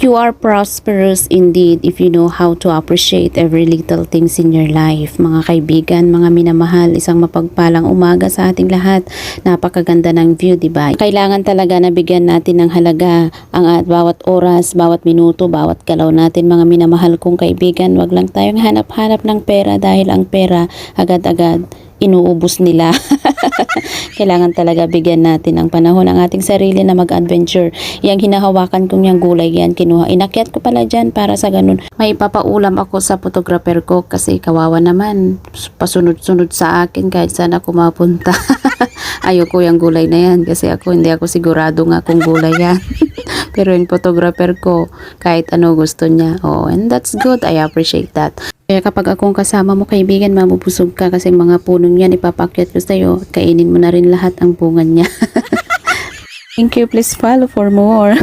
You are prosperous indeed if you know how to appreciate every little things in your life. Mga kaibigan, mga minamahal, isang mapagpalang umaga sa ating lahat. Napakaganda ng view, di ba? Kailangan talaga na bigyan natin ng halaga ang bawat oras, bawat minuto, bawat galaw natin, mga minamahal kong kaibigan. Wag lang tayong hanap-hanap ng pera dahil ang pera agad-agad inuubos nila. Kailangan talaga bigyan natin ang panahon ang ating sarili na mag-adventure. Yang hinahawakan kong yung gulay yan, kinuha. Inakyat ko pala dyan para sa ganun. May ipapaulam ako sa photographer ko kasi kawawa naman. Pasunod-sunod sa akin kahit saan ako mapunta. Ayoko yung gulay na yan kasi hindi ako sigurado nga kung gulay yan. Pero yung photographer ko, kahit ano gusto niya. Oh, and that's good. I appreciate that. Kaya kapag akong kasama mo kaibigan, mabubusog ka kasi mga punong yan ipapakyat ko sa'yo. Kainin mo na rin lahat ang bunga niya. Thank you. Please follow for more.